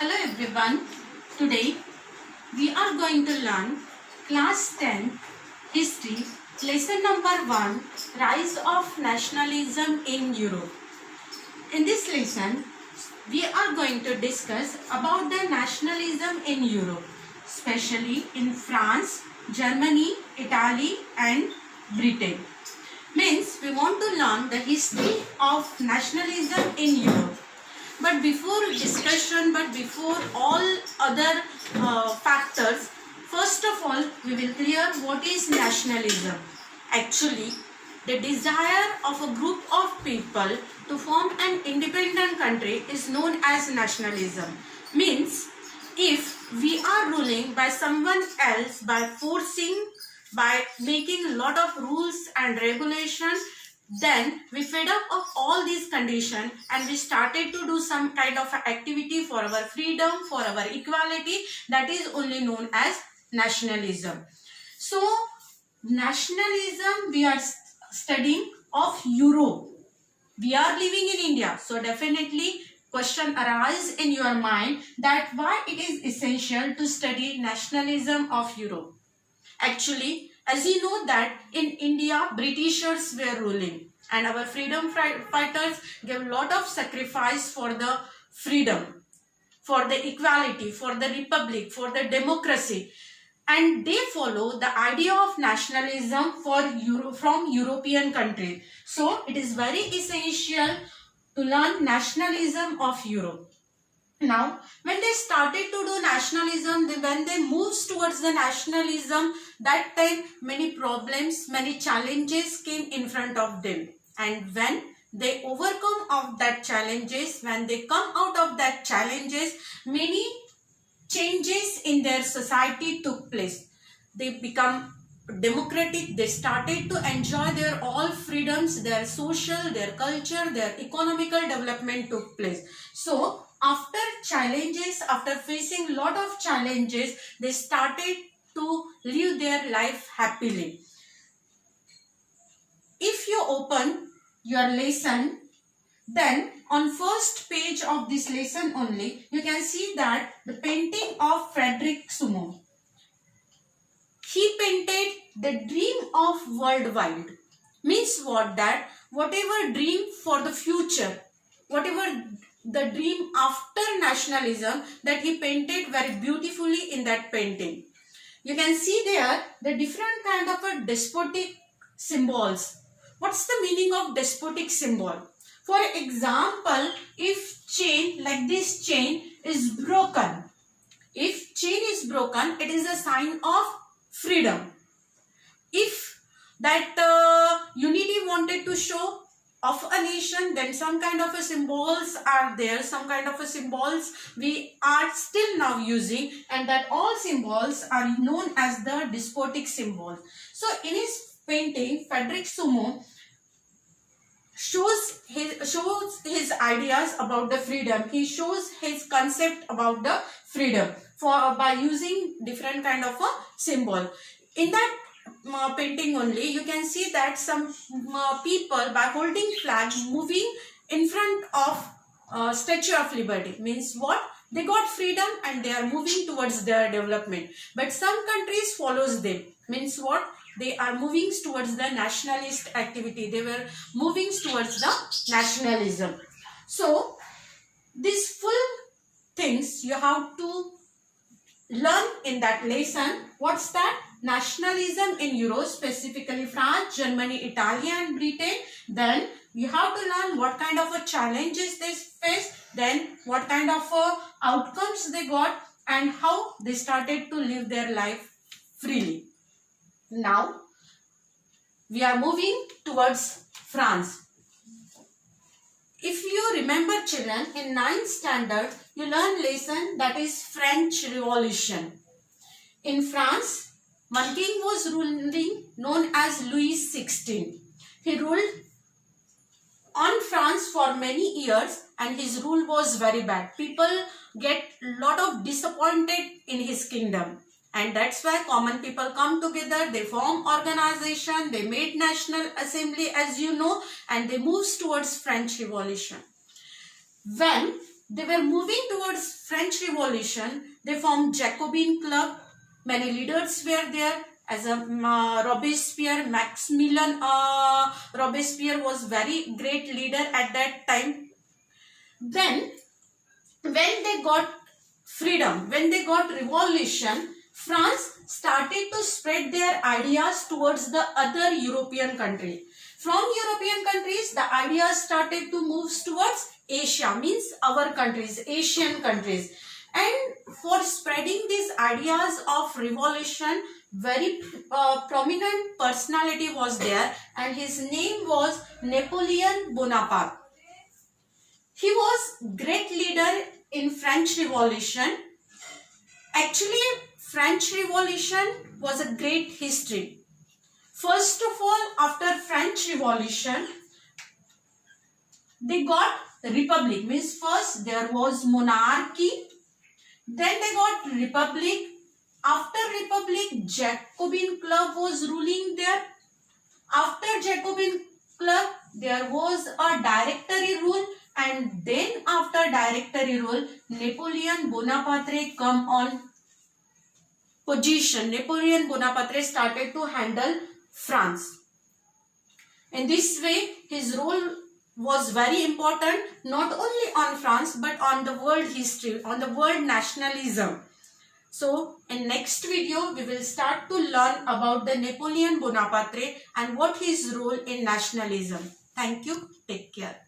Hello everyone. Today we are going to learn class 10 history lesson number 1, rise of nationalism in Europe. In this lesson we are going to discuss about the nationalism in Europe, especially in France, Germany, Italy and Britain. Means we want to learn the history of nationalism in Europe. But before all other factors, first of all, we will clear what is nationalism. Actually, the desire of a group of people to form an independent country is known as nationalism. Means, if we are ruling by someone else, by forcing, by making a lot of rules and regulations, then we fed up of all these conditions and we started to do some kind of activity for our freedom, for our equality. That is only known as nationalism. So nationalism we are studying of Europe. We are living in India, so definitely question arise in your mind that why it is essential to study nationalism of Europe. Actually, as you know that in India, Britishers were ruling and our freedom fighters gave a lot of sacrifice for the freedom, for the equality, for the republic, for the democracy. And they follow the idea of nationalism from European countries. So, it is very essential to learn nationalism of Europe. Now, when they started to do nationalism, when they moved towards the nationalism, that time many problems, many challenges came in front of them. And when they overcome of that challenges, when they come out of that challenges, many changes in their society took place. They become democratic, they started to enjoy their all freedoms, their social, their culture, their economical development took place. So, after challenges, after facing a lot of challenges, they started to live their life happily. If you open your lesson, then on first page of this lesson only, you can see that the painting of Frederick Sumo. He painted the dream of worldwide. Means what? That whatever dream for the future, whatever the dream after nationalism, that he painted very beautifully in that painting. You can see there the different kind of a despotic symbols. What's the meaning of despotic symbol? For example, if chain like this chain is broken, if chain is broken, it is a sign of freedom. If that unity wanted to show of a nation, then some kind of a symbols are there, some kind of a symbols we are still now using, and that all symbols are known as the despotic symbols. So in his painting, Frederick Sumo shows his ideas about the freedom. He shows his concept about the freedom by using different kind of a symbol. In that painting only, you can see that some people by holding flag moving in front of Statue of Liberty. Means what? They got freedom and they are moving towards their development. But some countries follows them. Means what? They are moving towards the nationalist activity. They were moving towards the nationalism. So, these full things you have to learn in that lesson. What's that? Nationalism in Europe, specifically France, Germany, Italy and Britain. Then you have to learn what kind of challenges they face, then what kind of outcomes they got and how they started to live their life freely. Now, we are moving towards France. If you remember children, in 9th standard, you learn lesson that is French Revolution. In France, one king was ruling known as Louis XVI. He ruled on France for many years and his rule was very bad. People get a lot of disappointed in his kingdom. And that's why common people come together, they form organization, they made National Assembly as you know, and they move towards French Revolution. When they were moving towards French Revolution, they formed Jacobin Club. Many leaders were there, as a Robespierre, Maximilian Robespierre was very great leader at that time. Then when they got freedom, when they got revolution, France started to spread their ideas towards the other European country. From European countries, the ideas started to move towards Asia, means our countries, Asian countries. And for spreading these ideas of revolution, very prominent personality was there, and his name was Napoleon Bonaparte. He was great leader in French Revolution. Actually, French Revolution was a great history. First of all, after French Revolution, they got republic. Means first there was monarchy, then they got republic. After republic, Jacobin Club was ruling there. After Jacobin Club, there was a directory rule, and then after directory rule, Napoleon Bonaparte come on position. Napoleon Bonaparte started to handle France. In this way, his role was very important, not only on France but on the world history, on the world nationalism. So in next video, we will start to learn about the Napoleon Bonaparte and what his role in nationalism. Thank you. Take care.